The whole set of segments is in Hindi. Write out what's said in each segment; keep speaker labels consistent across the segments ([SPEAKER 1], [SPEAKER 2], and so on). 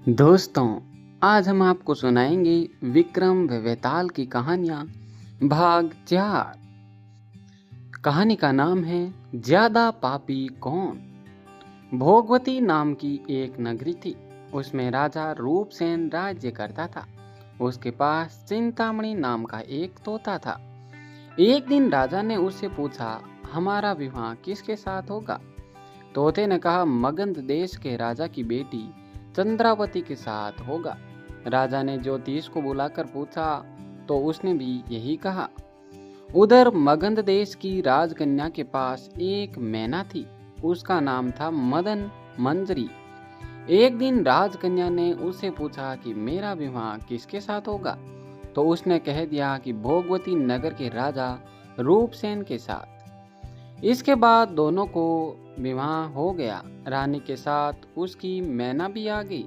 [SPEAKER 1] दोस्तों, आज हम आपको सुनाएंगे विक्रम व वेताल की कहानियाँ भाग 4। कहानी का नाम है ज्यादा पापी कौन। भोगवती नाम की एक नगरी थी। उसमें राजा रूपसेन राज्य करता था। उसके पास चिंतामणि नाम का एक तोता था। एक दिन राजा ने उससे पूछा, हमारा विवाह किसके साथ होगा? तोते ने कहा, मगध देश के राजा की बेटी चंद्रावती के साथ होगा। राजा ने ज्योतिष को बुलाकर पूछा तो उसने भी यही कहा। उधर मगध देश की राजकन्या के पास एक मैना थी। उसका नाम था मदन मंजरी। एक दिन राजकन्या ने उससे पूछा कि मेरा विवाह किसके साथ होगा? तो उसने कह दिया कि भोगवती नगर के राजा रूपसेन के साथ। इसके बाद दोनों को विवाह हो गया। रानी के साथ उसकी मैना भी आ गई।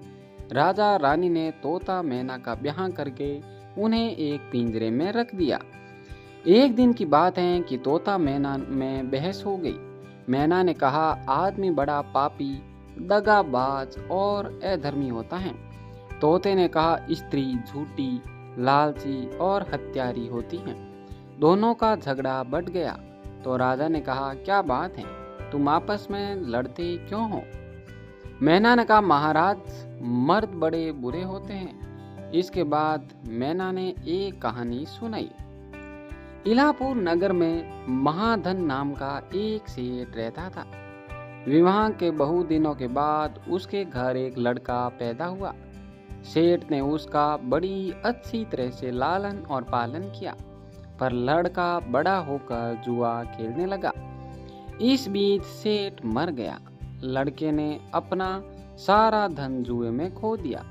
[SPEAKER 1] राजा रानी ने तोता मैना का ब्याह करके उन्हें एक पिंजरे में रख दिया। एक दिन की बात है कि तोता मैना में बहस हो गई। मैना ने कहा, आदमी बड़ा पापी, दगाबाज और अधर्मी होता है। तोते ने कहा, स्त्री झूठी, लालची और हत्यारी होती है। दोनों का झगड़ा बढ़ गया। तो राजा ने कहा, क्या बात है, तुम आपस में लड़ते क्यों हो? मैना ने कहा, महाराज, मर्द बड़े बुरे होते हैं। इसके बाद मैना ने एक कहानी सुनाई। इलापुर नगर में महाधन नाम का एक सेठ रहता था। विवाह के बहुत दिनों के बाद उसके घर एक लड़का पैदा हुआ। सेठ ने उसका बड़ी अच्छी तरह से लालन और पालन किया, पर लड़का बड़ा होकर जुआ खेलने लगा। इस बीच सेठ मर गया। लड़के ने अपना सारा धन जुए में खो दिया।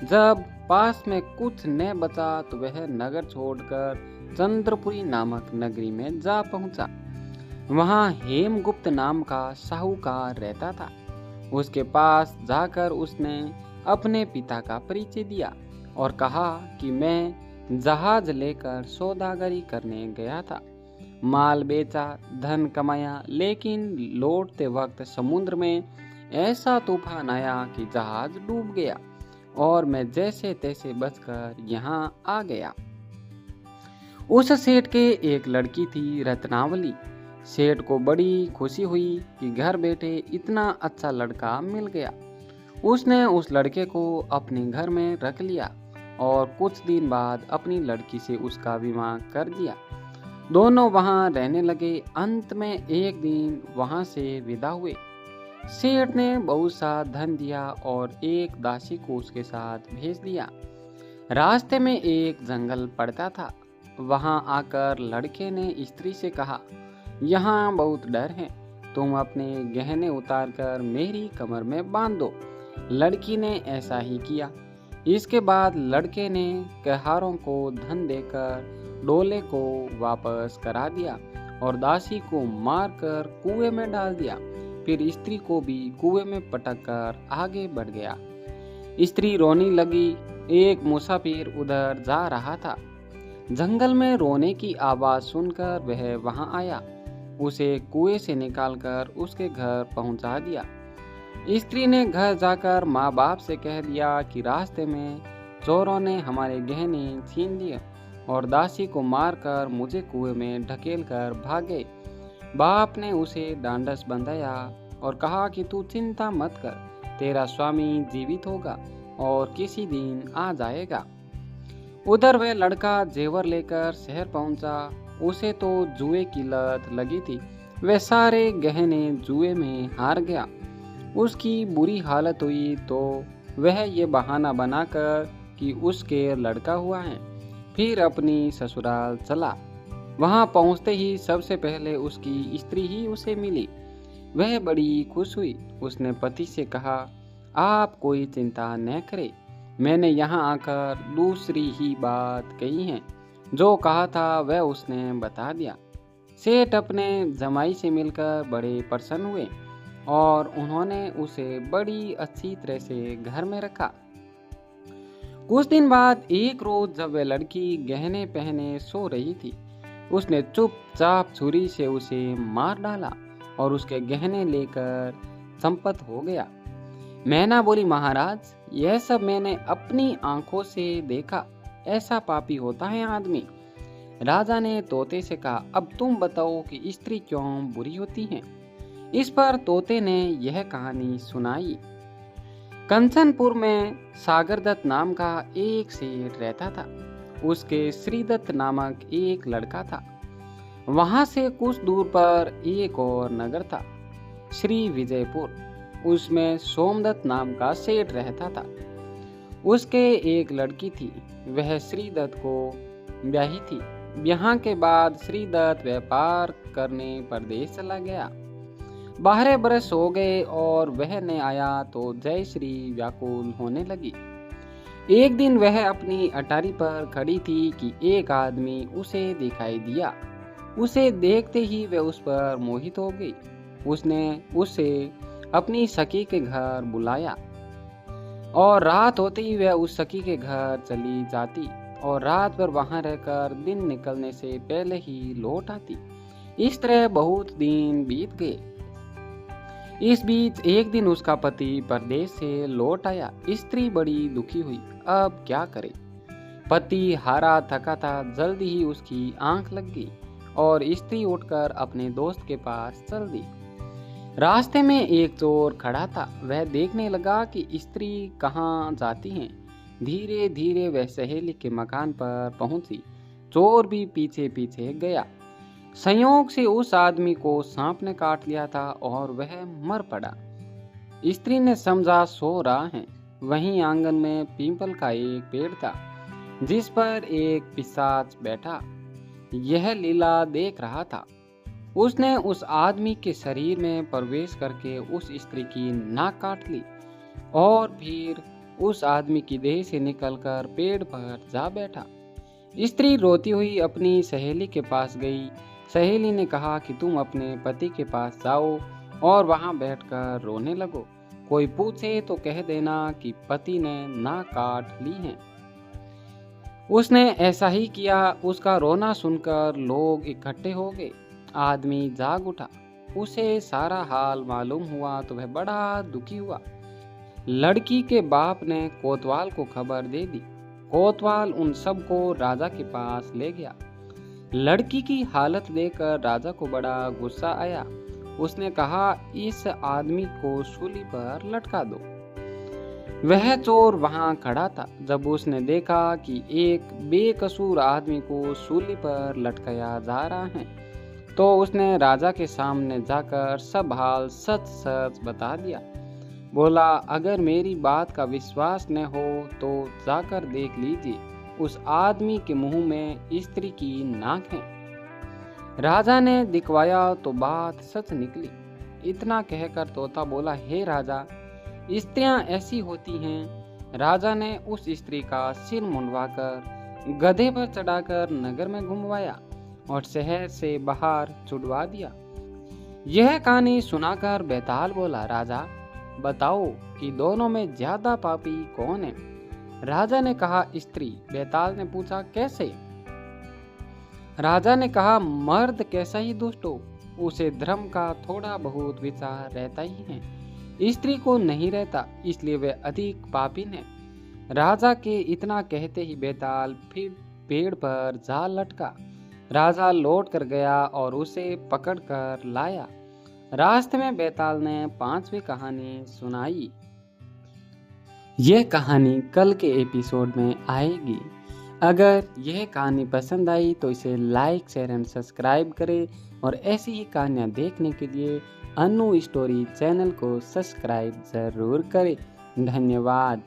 [SPEAKER 1] जब पास में कुछ न बचा तो वह नगर छोड़कर चंद्रपुरी नामक नगरी में जा पहुंचा। वहां हेमगुप्त नाम का साहूकार रहता था। उसके पास जाकर उसने अपने पिता का परिचय दिया और कहा कि मैं जहाज लेकर सौदागरी करने गया था। माल बेचा, धन कमाया, लेकिन लौटते वक्त समुद्र में ऐसा तूफान आया कि जहाज डूब गया और मैं जैसे तैसे बचकर यहाँ आ गया। उस सेठ के एक लड़की थी, रत्नावली। सेठ को बड़ी खुशी हुई कि घर बैठे इतना अच्छा लड़का मिल गया। उसने उस लड़के को अपने घर में रख लिया और कुछ दिन बाद अपनी लड़की से उसका विवाह कर दिया। दोनों वहां रहने लगे। अंत में एक दिन वहां से विदा हुए। सेठ ने बहुत सा धन दिया और एक दासी को उसके साथ भेज दिया। रास्ते में एक जंगल पड़ता था। वहां आकर लड़के ने स्त्री से कहा, यहाँ बहुत डर है, तुम अपने गहने उतारकर मेरी कमर में बांध दो। लड़की ने ऐसा ही किया। इसके बाद लड़के ने कहारों को धन देकर डोले को वापस करा दिया और दासी को मारकर कुएं में डाल दिया। फिर स्त्री को भी कुएं में पटक कर आगे बढ़ गया। स्त्री रोने लगी। एक मुसाफिर उधर जा रहा था। जंगल में रोने की आवाज सुनकर वह वहां आया। उसे कुएं से निकालकर उसके घर पहुंचा दिया। स्त्री ने घर जाकर माँ बाप से कह दिया कि रास्ते में चोरों ने हमारे गहने छीन लिए और दासी को मारकर मुझे कुएं में ढकेल कर भाग गए। बाप ने उसे डांडस बंधाया और कहा कि तू चिंता मत कर, तेरा स्वामी जीवित होगा और किसी दिन आ जाएगा। उधर वह लड़का जेवर लेकर शहर पहुंचा। उसे तो जुए की लत लगी थी। वह सारे गहने जुए में हार गया। उसकी बुरी हालत हुई तो वह ये बहाना बनाकर कि उसके लड़का हुआ है, फिर अपनी ससुराल चला। वहां पहुंचते ही सबसे पहले उसकी स्त्री ही उसे मिली। वह बड़ी खुश हुई। उसने पति से कहा, आप कोई चिंता न करें, मैंने यहाँ आकर दूसरी ही बात कही है। जो कहा था वह उसने बता दिया। सेठ अपने जमाई से मिलकर बड़े प्रसन्न हुए और उन्होंने उसे बड़ी अच्छी तरह से घर में रखा। कुछ दिन बाद एक रोज जब वह लड़की गहने पहने सो रही थी, उसने चुपचाप छुरी से उसे मार डाला और उसके गहने लेकर संपत हो गया। मैना बोली, महाराज, यह सब मैंने अपनी आंखों से देखा। ऐसा पापी होता है आदमी। राजा ने तोते से कहा, अब तुम बताओ कि स्त्री क्यों बुरी होती हैं। इस पर तोते ने यह कहानी सुनाई। कंचनपुर में सागरदत्त नाम का एक सेठ रहता था। उसके श्रीदत्त नामक एक लड़का था। वहां से कुछ दूर पर एक और नगर था, श्री विजयपुर। उसमें सोमदत्त नाम का सेठ रहता था। उसके एक लड़की थी, वह श्रीदत्त को ब्याही थी। ब्याह के बाद श्रीदत्त व्यापार करने परदेश चला गया। 12 बरस हो गए और वह न आया तो जय श्री व्याकुल होने लगी। एक दिन वह अपनी अटारी पर खड़ी थी कि एक आदमी उसे दिखाई दिया। उसे देखते ही वह उस पर मोहित हो गई। उसने उसे अपनी सखी के घर बुलाया और रात होते ही वह उस सखी के घर चली जाती और रात भर वहां रहकर दिन निकलने से पहले ही लौट आती। इस तरह बहुत दिन बीत गए। इस बीच एक दिन उसका पति परदेश से लौट आया। स्त्री बड़ी दुखी हुई, अब क्या करे। पति हारा थका था। जल्दी ही उसकी आंख लग गई और स्त्री उठकर अपने दोस्त के पास चल दी। रास्ते में एक चोर खड़ा था। वह देखने लगा कि स्त्री कहाँ जाती हैं। धीरे धीरे वह सहेली के मकान पर पहुंची। चोर भी पीछे पीछे गया। संयोग से उस आदमी को सांप ने काट लिया था और वह मर पड़ा। स्त्री ने समझा सो रहा है। वहीं आंगन में पीपल का एक पेड़ था जिस पर एक पिशाच बैठा यह लीला देख रहा था। उसने उस आदमी के शरीर में प्रवेश करके उस स्त्री की नाक काट ली और फिर उस आदमी की देह से निकलकर पेड़ पर जा बैठा। स्त्री रोती हुई अपनी सहेली के पास गई। सहेली ने कहा कि तुम अपने पति के पास जाओ और वहां बैठकर रोने लगो। कोई पूछे तो कह देना कि पति ने नाक काट ली है। उसने ऐसा ही किया। उसका रोना सुनकर लोग इकट्ठे हो गए। आदमी जाग उठा। उसे सारा हाल मालूम हुआ तो वह बड़ा दुखी हुआ। लड़की के बाप ने कोतवाल को खबर दे दी। कोतवाल उन सबको राजा के पास ले गया। लड़की की हालत देखकर राजा को बड़ा गुस्सा आया। उसने कहा, इस आदमी को सूली पर लटका दो। वह चोर वहां खड़ा था। जब उसने देखा कि एक बेकसूर आदमी को सूली पर लटकाया जा रहा है तो उसने राजा के सामने जाकर सब हाल सच सच बता दिया। बोला, अगर मेरी बात का विश्वास न हो तो जाकर देख लीजिए, उस आदमी के मुंह में स्त्री की नाक है। राजा ने दिखवाया तो बात सच निकली। इतना कहकर तोता बोला, हे राजा, स्त्रियां ऐसी होती हैं। राजा ने उस स्त्री का सिर मुंडवाकर गधे पर चढ़ाकर नगर में घुमवाया और शहर से बाहर छुड़वा दिया। यह कहानी सुनाकर बेताल बोला, राजा बताओ कि दोनों में ज्यादा पापी कौन है। राजा ने कहा, स्त्री। बेताल ने पूछा, कैसे। राजा ने कहा, मर्द कैसा ही दुष्ट हो, उसे धर्म का थोड़ा बहुत विचार रहता ही है। स्त्री को नहीं रहता, इसलिए वह अधिक पापीन है। राजा के इतना कहते ही बेताल फिर पेड़ पर जा लटका। राजा लौट कर गया और उसे पकड़ कर लाया। रास्ते में बेताल ने 5वीं कहानी सुनाई। यह कहानी कल के एपिसोड में आएगी। अगर यह कहानी पसंद आई तो इसे लाइक, शेयर एंड सब्सक्राइब करें और ऐसी ही कहानियाँ देखने के लिए अनु स्टोरी चैनल को सब्सक्राइब जरूर करें। धन्यवाद।